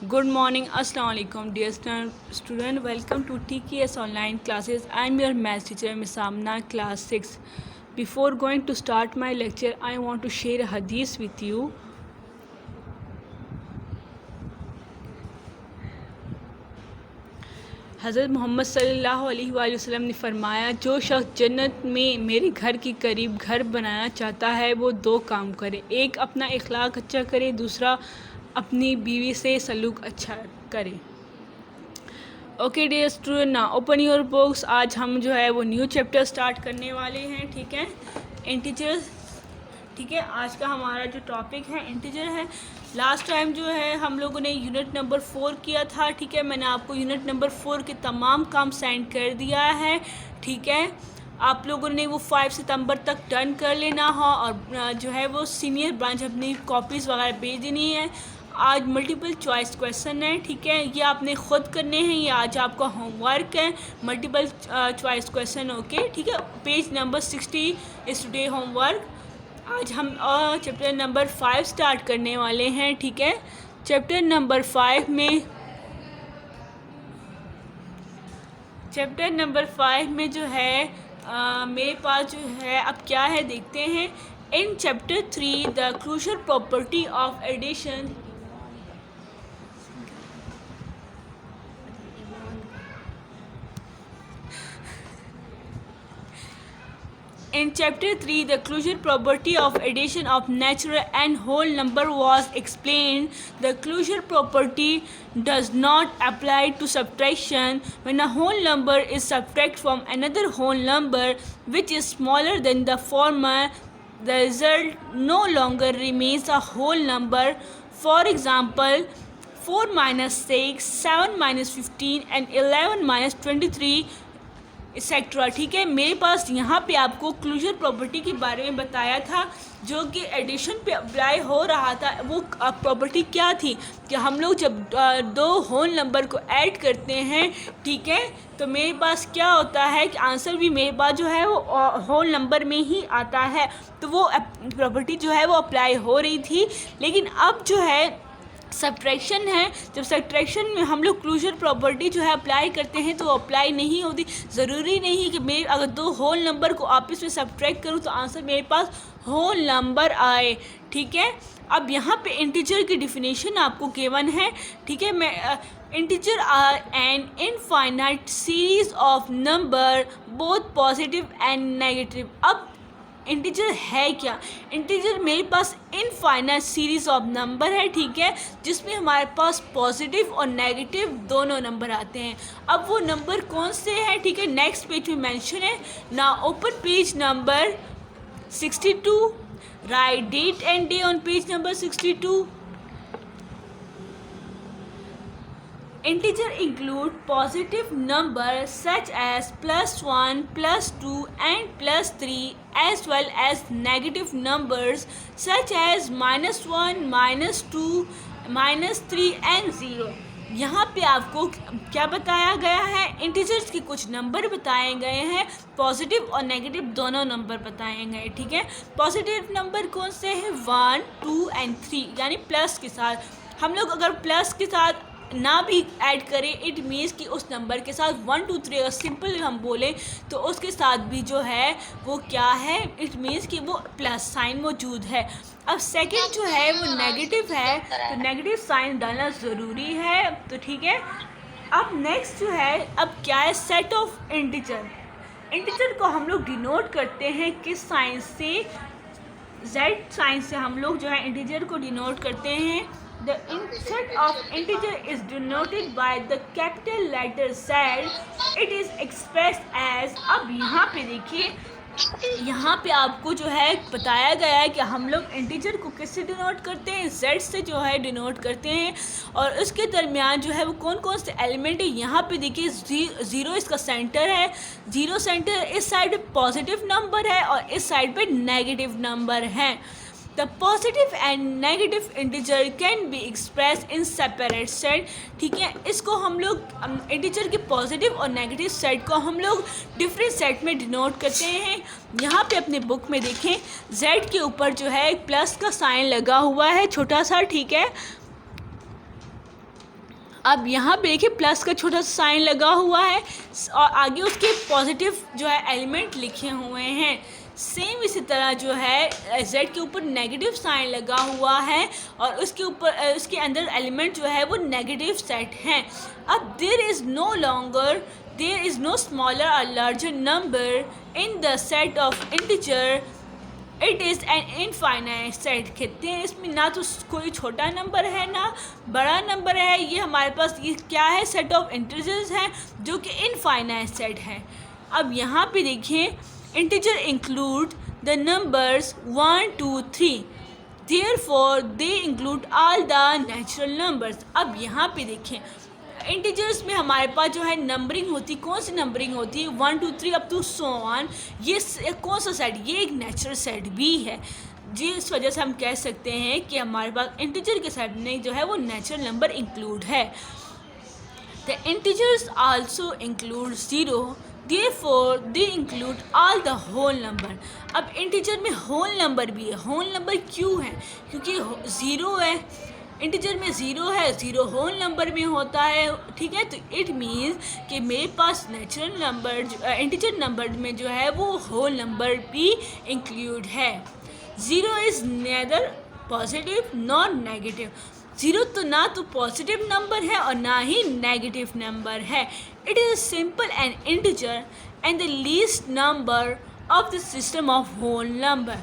Good morning, Assalamu alaikum, dear student. Welcome to TKS online classes. I am your math teacher, Miss Amna, class 6. Before going to start my lecture, I want to share a hadith with you. हज़रत मोहम्मद सल्लल्लाहु अलैहि वसल्लम ने फरमाया, जो शख्स जन्नत में मेरे घर के करीब घर बनाना चाहता है वो दो काम करे। एक, अपना इखलाक अच्छा करे, दूसरा अपनी बीवी से सलूक अच्छा करे। ओके डियर स्टूडेंट, ना ओपन योर बुक्स। आज हम जो है वो न्यू चैप्टर स्टार्ट करने वाले हैं, ठीक है, इंटीजर्स। ठीक है, आज का हमारा जो टॉपिक है इंटीजर है। लास्ट टाइम जो है हम लोगों ने यूनिट नंबर 4 किया था, ठीक है। मैंने आपको यूनिट नंबर 4 के तमाम काम सेंड कर दिया है, ठीक है। आप लोगों ने वो 5 सितंबर तक डन कर लेना हो और जो है वो सीनियर ब्रांच अपनी कॉपीज़ वगैरह भेज देनी है। आज मल्टीपल चॉइस क्वेश्चन है, ठीक है, ये आपने ख़ुद करने हैं, ये आज आपका होमवर्क है। मल्टीपल चॉइस क्वेश्चन, ओके, ठीक है। Page number 60 is today homework. आज हम चैप्टर नंबर 5 स्टार्ट करने वाले हैं, ठीक है। चैप्टर नंबर 5 में जो है मेरे पास जो है अब क्या है देखते हैं। In chapter 3 the crucial property of addition. In chapter 3, the crucial property of addition of natural and whole number was explained. The crucial property does not apply to subtraction. When a whole number is subtracted from another whole number which is smaller than the former, the result no longer remains a whole number. For example, 4 minus 6, 7 minus 15 and 11 minus 23 etcetera, ठीक है। मेरे पास यहाँ पे आपको closure property के बारे में बताया था जो कि एडिशन पे अप्लाई हो रहा था। वो प्रॉपर्टी क्या थी कि हम लोग जब दो होल नंबर को ऐड करते हैं, ठीक है, तो मेरे पास क्या होता है कि आंसर भी मेरे पास जो है वो होल नंबर में ही आता है। तो वो प्रॉपर्टी जो है वो अप्लाई हो रही थी। लेकिन अब जो है सब्ट्रैक्शन है, जब सब्ट्रैक्शन में हम लोग क्लोजर प्रॉपर्टी जो है अप्लाई करते हैं तो वो अप्लाई नहीं होती। ज़रूरी नहीं कि मैं अगर दो होल नंबर को आपस में सब्ट्रैक्ट करूँ तो आंसर मेरे पास होल नंबर आए, ठीक है। अब यहाँ पे इंटीजर की डिफिनेशन आपको गिवन है, ठीक है। मैं integer are an infinite series of number both positive and negative. अब इंटीजर है क्या? इंटीजर मेरे पास इनफाइनाइट सीरीज़ ऑफ नंबर है, ठीक है, जिसमें हमारे पास पॉजिटिव और नेगेटिव दोनों नंबर आते हैं। अब वो नंबर कौन से हैं, ठीक है, नेक्स्ट पेज में मेंशन है ना। Open page number 62, write date and day on page number 62। Integer include positive numbers such as +1, +2 and +3 as well as negative numbers such as -1, -2, -3 and 0। यहाँ पे आपको क्या बताया गया है? इंटीजर्स के कुछ नंबर बताए गए हैं, पॉजिटिव और नेगेटिव दोनों नंबर बताए गए, ठीक है। पॉजिटिव नंबर कौन से हैं? 1, 2 and 3, यानी प्लस के साथ। हम लोग अगर प्लस के साथ ना भी ऐड करें, इट मीन्स कि उस नंबर के साथ 1, 2, 3 अगर सिंपल हम बोलें तो उसके साथ भी जो है वो क्या है, इट मीन्स कि वो प्लस साइन मौजूद है। अब सेकंड जो है वो नेगेटिव है, तो नेगेटिव साइन डालना ज़रूरी है, तो ठीक है। अब नेक्स्ट जो है अब क्या है? Set of integer. इंटीजर को हम लोग डिनोट करते हैं किस साइन से? जेड साइन से हम लोग जो है इंटीजर को डिनोट करते हैं। The set of integer is denoted by the capital letter Z. It is expressed as। अब यहाँ पे देखिए, यहाँ पे आपको जो है बताया गया है कि हम लोग इंटीजर को किससे डिनोट करते हैं? Z से जो है डिनोट करते हैं। और उसके दरमियान जो है वो कौन कौन से एलिमेंट है? यहाँ पे देखिए, 0 इसका सेंटर है। 0 सेंटर, इस साइड पे पॉजिटिव नंबर है और इस साइड पे नेगेटिव नंबर है। The positive and negative integer can be express in separate set. ठीक है, इसको हम लोग इंटीजर के पॉजिटिव और नेगेटिव सेट को हम लोग डिफरेंट सेट में डिनोट करते हैं। यहाँ पे अपने बुक में देखें, z के ऊपर जो है एक प्लस का साइन लगा हुआ है छोटा सा। ठीक है, अब यहाँ पे देखिए प्लस का छोटा सा साइन लगा हुआ है और आगे उसके पॉजिटिव जो है एलिमेंट लिखे हुए हैं। सेम इसी तरह जो है z के ऊपर नेगेटिव साइन लगा हुआ है और उसके ऊपर उसके अंदर एलिमेंट जो है वो नेगेटिव सेट हैं। अब देयर इज़ नो स्मॉलर और larger number in the set of integer, it is an infinite set. कहते हैं इसमें ना तो कोई छोटा नंबर है ना बड़ा नंबर है, ये हमारे पास ये क्या है, सेट ऑफ इंटीजर्स हैं जो कि इनफाइनाइट सेट है। अब यहाँ पे देखिए, integer include the numbers 1 2 3, therefore they include all the natural numbers. अब यहाँ पे देखें, इंटीजर्स में हमारे पास जो है नंबरिंग होती, कौन सी नंबरिंग होती है, 1 2 3 अप टू सो ऑन। ये कौन सा सेट, ये एक नेचुरल सेट भी है जी। इस वजह से हम कह सकते हैं कि हमारे पास इंटीजर के सेट में जो है वो नेचुरल नंबर इंक्लूड है। The integers also include 0, therefore they include all the whole number। अब इंटीजर में होल नंबर भी है। होल नंबर क्यों है, क्योंकि 0 है, इंटीजर में 0 है, 0 होल नंबर में होता है। ठीक है, तो इट मीन्स कि मेरे पास नेचुरल नंबर इंटीजर नंबर में जो है वो होल नंबर भी इंक्लूड है। 0 is neither positive nor negative. 0 तो ना तो पॉजिटिव नंबर है और ना ही नेगेटिव नंबर है। It is simple and integer and the least number of the system of whole number.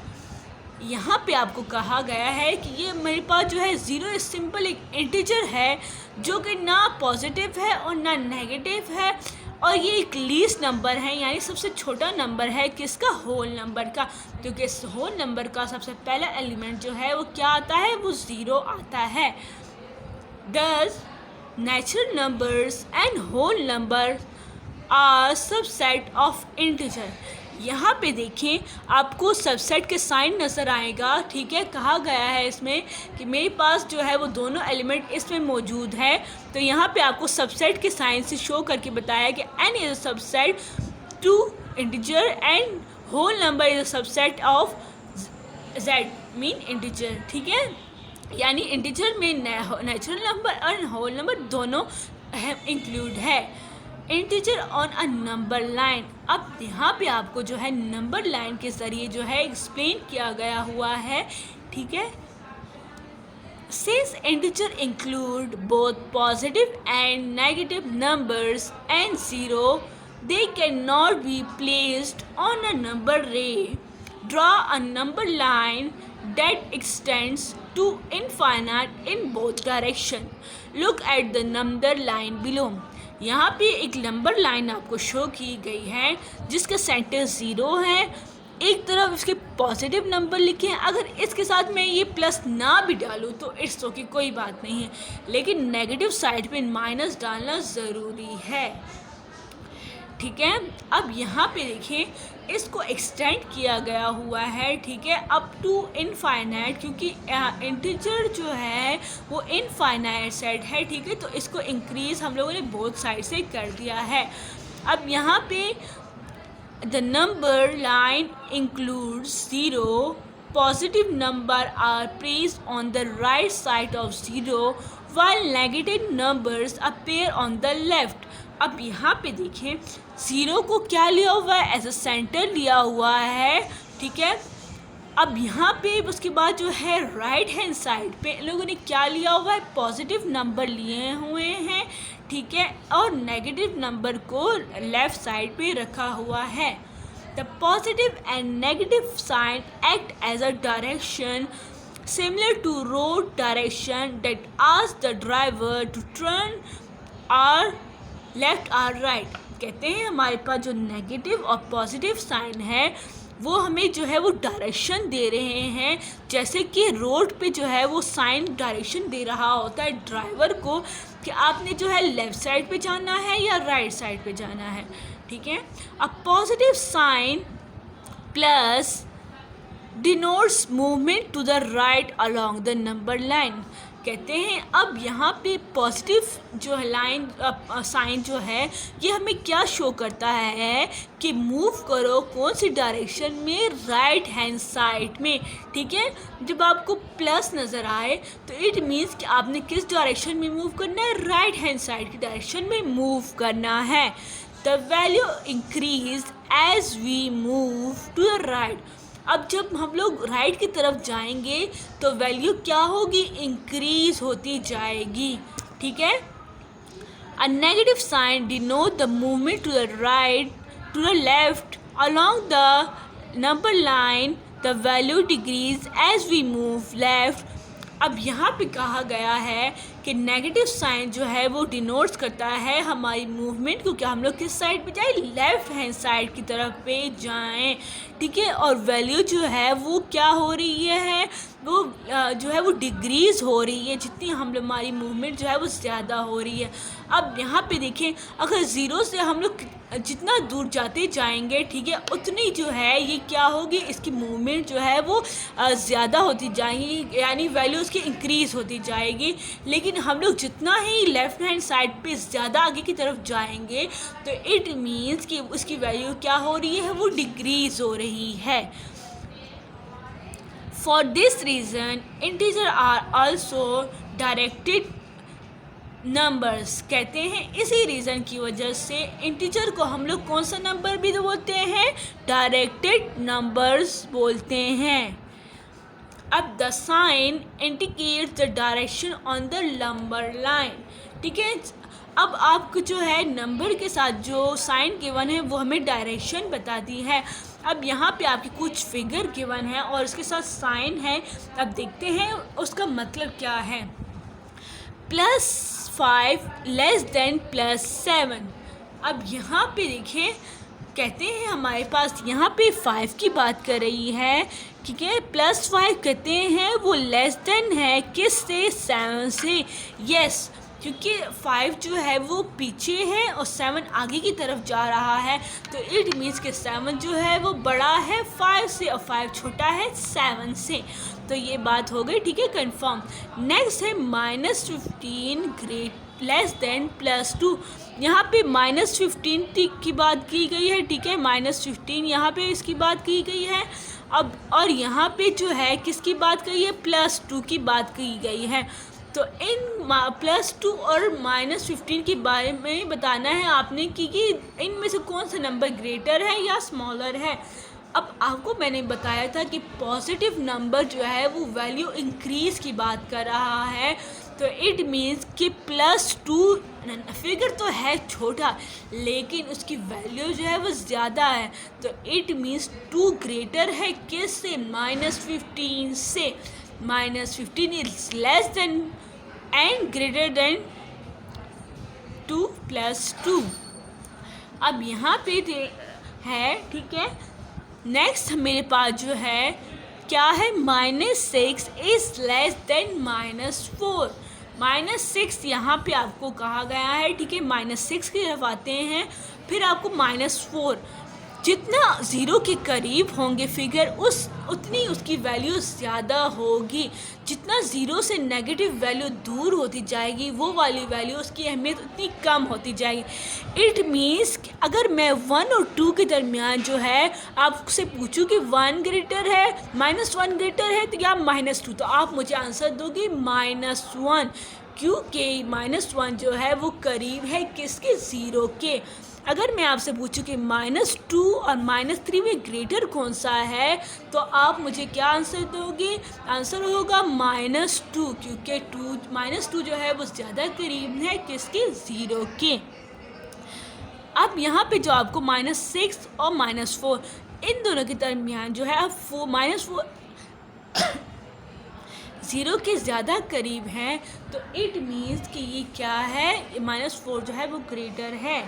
यहाँ पे आपको कहा गया है कि ये मेरे पास जो है 0 इज सिंपल एक इंटीजर है जो कि ना पॉजिटिव है और ना नेगेटिव है, और ये एक लीस्ट नंबर है, यानी सबसे छोटा नंबर है किसका, होल नंबर का। क्योंकि इस होल नंबर का सबसे पहला एलिमेंट जो है वो क्या आता है, वो 0 आता है। Thus, natural numbers and whole number are subset of integer। यहाँ पे देखें, आपको सबसेट के साइन नज़र आएगा। ठीक है, कहा गया है इसमें कि मेरे पास जो है वो दोनों एलिमेंट इसमें मौजूद है, तो यहाँ पे आपको सबसेट के साइन से शो करके बताया कि n is a subset to integer and whole number is a subset of z mean integer. ठीक है, यानी इंटीजर में नेचुरल नंबर और होल नंबर दोनों इंक्लूड है। Integer on a number line. अब यहाँ पे आपको जो है नंबर लाइन के ज़रिए जो है एक्सप्लेन किया गया हुआ है। ठीक है, since integer include both positive and negative numbers and 0, they cannot be placed on a number ray। Draw a number line that extends to infinite in both direction। Look at the number line below। यहाँ पे एक number line आपको show की गई है जिसका centre 0 है। एक तरफ इसके पॉजिटिव नंबर लिखे हैं। अगर इसके साथ मैं ये प्लस ना भी डालूँ तो इट्स ओके, कोई बात नहीं है, लेकिन नेगेटिव साइड पे माइनस डालना ज़रूरी है। ठीक है, अब यहाँ पे देखें, इसको एक्सटेंड किया गया हुआ है। ठीक है, अप टू इनफाइनाइट, क्योंकि इंटीजर जो है वो इनफाइनाइट सेट है। ठीक है, तो इसको इंक्रीज़ हम लोगों ने बोथ साइड से कर दिया है। अब यहाँ पे the number line includes 0, positive number are placed on the right side of 0 while negative numbers appear on the left. अब यहाँ पे देखें, 0 को क्या लिया हुआ है, एज अ सेंटर लिया हुआ है। ठीक है, अब यहाँ पे उसके बाद जो है राइट हैंड साइड पे इन लोगों ने क्या लिया हुआ है, पॉजिटिव नंबर लिए हुए हैं। ठीक है, और नेगेटिव नंबर को लेफ़्ट साइड पे रखा हुआ है। The positive and negative sign act as a direction similar to road direction that asks the driver to turn or left or right। कहते हैं हमारे पास जो नेगेटिव और पॉजिटिव साइन है वो हमें जो है वो डायरेक्शन दे रहे हैं, जैसे कि रोड पे जो है वो साइन डायरेक्शन दे रहा होता है ड्राइवर को कि आपने जो है लेफ़्ट साइड पे जाना है या राइट साइड पे जाना है। ठीक है, a positive sign plus denotes movement to the right along the number line. कहते हैं अब यहाँ पे पॉजिटिव जो है लाइन साइन जो है ये हमें क्या शो करता है कि मूव करो कौन सी डायरेक्शन में, राइट हैंड साइड में। ठीक है, जब आपको प्लस नज़र आए तो इट मीन्स कि आपने किस डायरेक्शन में मूव करना है, राइट हैंड साइड की डायरेक्शन में मूव करना है। The value increase as we move to the right. अब जब हम लोग राइट की तरफ जाएंगे तो वैल्यू क्या होगी, इंक्रीज होती जाएगी। ठीक है, a negative sign denote the movement to the right to the left along the number line. The value decrease as we move left. अब यहाँ पे कहा गया है कि नेगेटिव साइन जो है वो डिनोट्स करता है हमारी मूवमेंट को, क्या हम लोग किस साइड पे जाएं, लेफ़्ट हैंड साइड की तरफ पे जाएं। ठीक है, और वैल्यू जो है वो क्या हो रही है, वो जो है वो डिक्रीज़ हो रही है, जितनी हमारी मूवमेंट जो है वो ज़्यादा हो रही है। अब यहाँ पे देखें, अगर ज़ीरो से हम लोग जितना दूर जाते जाएंगे, ठीक है, उतनी जो है ये क्या होगी, इसकी मूवमेंट जो है वो ज़्यादा होती जाएगी, यानी वैल्यू उसकी इंक्रीज़ होती जाएगी। लेकिन हम लोग जितना ही लेफ़्ट हैंड साइड पे ज़्यादा आगे की तरफ जाएंगे तो इट मीन्स कि उसकी वैल्यू क्या हो रही है, वो डिक्रीज़ हो रही है। For this reason integer are also directed numbers. कहते हैं इसी रीज़न की वजह से इंटीजर को हम लोग कौन सा नंबर भी बोलते हैं, डायरेक्टेड नंबर्स बोलते हैं। अब the sign indicates the direction on the number line. ठीक है, अब आपको जो है नंबर के साथ जो साइन गिवन है वो हमें डायरेक्शन बताती है। अब यहाँ पे आपकी कुछ फिगर गिवन है और उसके साथ साइन है। अब देखते हैं उसका मतलब क्या है। +5 लेस देन +7। अब यहाँ पे देखिए, कहते हैं हमारे पास यहाँ पे 5 की बात कर रही है। ठीक है, +5 कहते हैं वो लेस देन है किससे, 7 से। यस, क्योंकि 5 जो है वो पीछे है और 7 आगे की तरफ जा रहा है, तो इट मीन्स कि 7 जो है वो बड़ा है 5 से और 5 छोटा है 7 से। तो ये बात हो गई, ठीक है, कंफर्म। नेक्स्ट है -15 ग्रेट लेस देन +2। यहाँ पे -15 की बात की गई है। ठीक है, -15 यहाँ पे इसकी बात की गई है। अब और यहाँ पे जो है किसकी बात की है, +2 की बात की गई है। तो इन +2 और -15 के बारे में बताना है आपने कि इनमें से कौन सा नंबर ग्रेटर है या स्मॉलर है। अब आपको मैंने बताया था कि पॉजिटिव नंबर जो है वो वैल्यू इंक्रीज़ की बात कर रहा है, तो इट मीन्स कि +2 फिगर तो है छोटा लेकिन उसकी वैल्यू जो है वो ज़्यादा है, तो इट मीन्स 2 ग्रेटर है किससे, -15 से। -15 is less than and greater than 2 + 2। अब यहाँ पे है, ठीक है, नेक्स्ट मेरे पास जो है क्या है, -6 इज लेस देन -4। -6 यहाँ पे आपको कहा गया है। ठीक है, -6 की तरफ आते हैं, फिर आपको -4, जितना 0 के करीब होंगे फिगर उतनी उसकी वैल्यू ज़्यादा होगी। जितना 0 से नेगेटिव वैल्यू दूर होती जाएगी वो वाली वैल्यू उसकी अहमियत उतनी कम होती जाएगी। इट मीन्स अगर मैं 1 और 2 के दरमियान जो है आपसे पूछूं कि 1 ग्रेटर है, -1 ग्रेटर है तो या -2, तो आप मुझे आंसर दोगे -1, क्योंकि -1 जो है वो करीब है किसके, 0 के। अगर मैं आपसे पूछूं कि -2 और -3 में ग्रेटर कौन सा है, तो आप मुझे क्या आंसर दोगे, आंसर होगा -2, क्योंकि -2 जो है वो ज़्यादा करीब है किसके, 0 के। अब यहाँ पे जो आपको -6 और -4 इन दोनों के दरमियान जो है अब -4 0 के ज़्यादा करीब हैं, तो इट मीन्स कि ये क्या है, -4 जो है वो ग्रेटर है।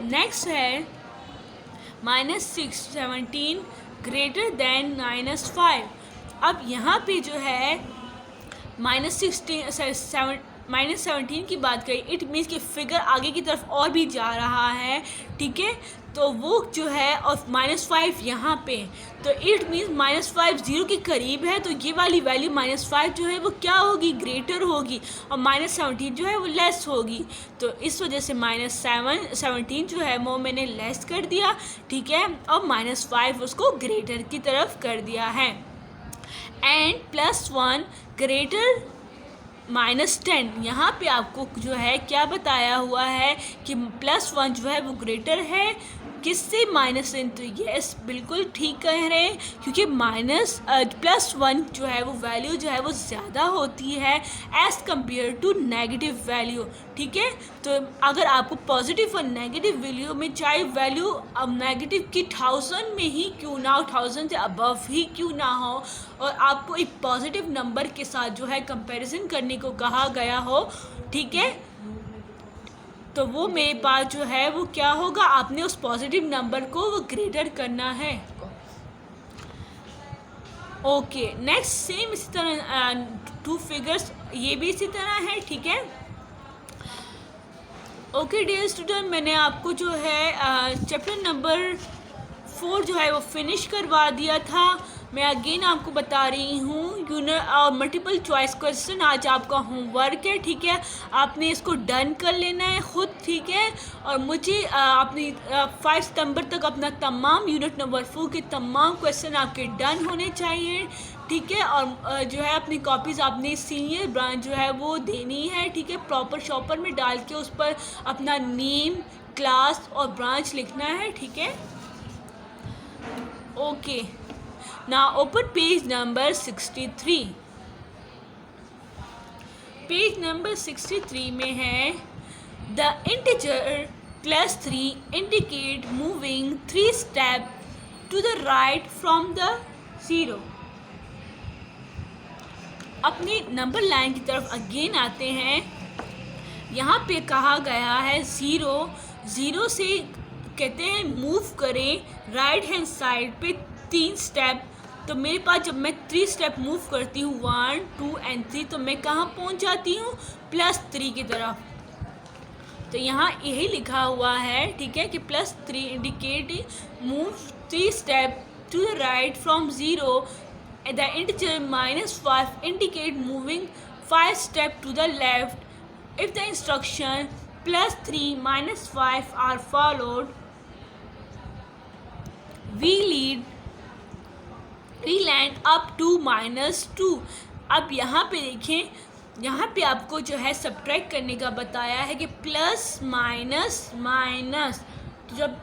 नेक्स्ट है -17 ग्रेटर देन -5। अब यहाँ पे जो है -16 -17 की बात करें, इट मीन्स कि फिगर आगे की तरफ और भी जा रहा है, ठीक है। तो वो जो है और -5 यहाँ पे, तो इट मीन्स -5 0 के करीब है, तो ये वाली वैल्यू -5 जो है वो क्या होगी, ग्रेटर होगी, और -17 जो है वो लेस होगी। तो इस वजह से -17 जो है वो मैंने लेस कर दिया, ठीक है, और -5 उसको ग्रेटर की तरफ कर दिया है। एंड +1 ग्रेटर -10, यहाँ पे आपको जो है क्या बताया हुआ है कि +1 जो है वो ग्रेटर है किससे, -10। तो यस, बिल्कुल ठीक कह रहे हैं, क्योंकि +1 जो है वो वैल्यू जो है वो ज़्यादा होती है as compare to negative value, ठीक है। तो अगर आपको पॉजिटिव और नेगेटिव वैल्यू में चाहे वैल्यू अब नेगेटिव की 1000 में ही क्यों ना हो, 1000 से अबव ही क्यों ना हो, और आपको एक पॉजिटिव नंबर के साथ जो है कंपैरिजन करने को कहा गया हो, ठीक है, तो वो मेरे पास जो है वो क्या होगा, आपने उस पॉजिटिव नंबर को वो ग्रेटर करना है। ओके, नेक्स्ट सेम इसी तरह 2 फिगर्स ये भी इसी तरह है, ठीक है। ओके डियर स्टूडेंट, मैंने आपको जो है चैप्टर नंबर 4 जो है वो फिनिश करवा दिया था। मैं अगेन आपको बता रही हूँ, मल्टीपल चॉइस क्वेश्चन आज आपका होमवर्क है, ठीक है। आपने इसको डन कर लेना है खुद, ठीक है, और मुझे अपनी 5 सितंबर तक अपना तमाम यूनिट नंबर 4 के तमाम क्वेश्चन आपके डन होने चाहिए, ठीक है। और जो है अपनी कॉपीज़ आपने सीनियर ब्रांच जो है वो देनी है, ठीक है, प्रॉपर शॉपर में डाल के उस पर अपना नेम, क्लास और ब्रांच लिखना है, ठीक है। Okay, now open page number 63. Page number 63 में है the integer +3 indicate moving 3 step to the right from the 0. अपनी नंबर लाइन की तरफ अगेन आते हैं। यहाँ पे कहा गया है 0 से कहते हैं मूव करें राइट हैंड साइड पे 3 स्टेप। तो मेरे पास जब मैं 3 स्टेप मूव करती हूँ 1, 2 एंड 3, तो मैं कहाँ पहुँच जाती हूँ, +3 की तरफ। तो यहाँ यही लिखा हुआ है, ठीक है, कि +3 indicate move 3 step to the right from 0, the integer -5 indicate moving 5 step to the left if the instruction +3 -5 are followed we land up to -2। अब यहाँ पे देखें, यहाँ पे आपको जो है सब्ट्रैक्ट करने का बताया है कि प्लस माइनस। तो जब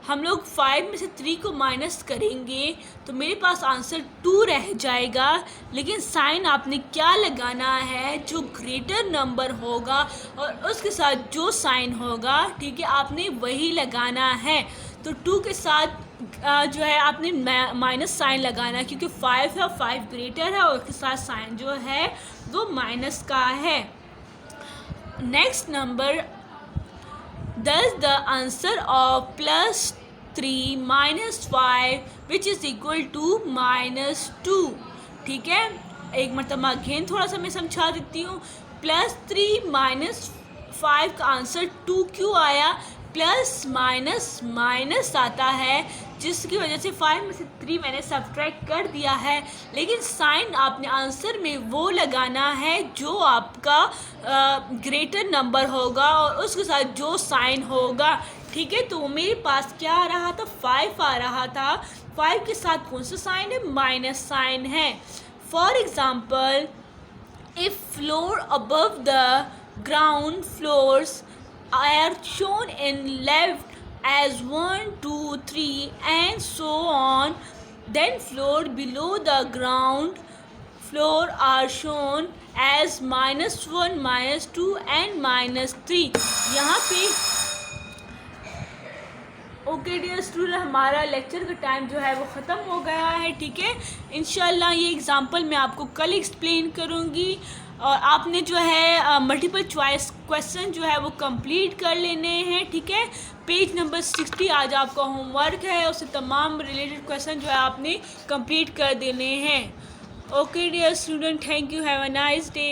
हम लोग 5 में से 3 को माइनस करेंगे तो मेरे पास आंसर 2 रह जाएगा, लेकिन साइन आपने क्या लगाना है, जो ग्रेटर नंबर होगा और उसके साथ जो साइन होगा, ठीक है, आपने वही लगाना है। तो 2 के साथ जो है आपने माइनस साइन लगाना है, क्योंकि 5 है और 5 ग्रेटर है और उसके साथ साइन जो है वो माइनस का है। Next number, thus the answer of +3 -5 which is equal to -2, ठीक है। एक मरतबा अगेन थोड़ा सा मैं समझा देती हूँ। +3 - 5 का आंसर 2 क्यों आया, प्लस माइनस आता है, जिसकी वजह से 5 में से 3 मैंने सब्ट्रैक्ट कर दिया है, लेकिन साइन आपने आंसर में वो लगाना है जो आपका ग्रेटर नंबर होगा और उसके साथ जो साइन होगा, ठीक है। तो मेरे पास क्या आ रहा था, 5 आ रहा था। 5 के साथ कौन सा साइन है, माइनस साइन है। For example, if floor above the ground floors are shown in left as 1, 2, 3 and so on, then floor below the ground floor are shown as -1, -2 and -3। यहाँ पे ओके डियर स्टूडेंट, हमारा lecture का time जो है वो ख़त्म हो गया है, ठीक है। इंशाल्लाह ये एग्ज़ाम्पल मैं आपको कल एक्सप्लेन करूँगी और आपने जो है मल्टीपल चॉइस क्वेश्चन जो है वो कंप्लीट कर लेने हैं, ठीक है। पेज नंबर 60 आज आपका होमवर्क है, उससे तमाम रिलेटेड क्वेश्चन जो है आपने कंप्लीट कर देने हैं। Okay dear student, thank you, have a nice day.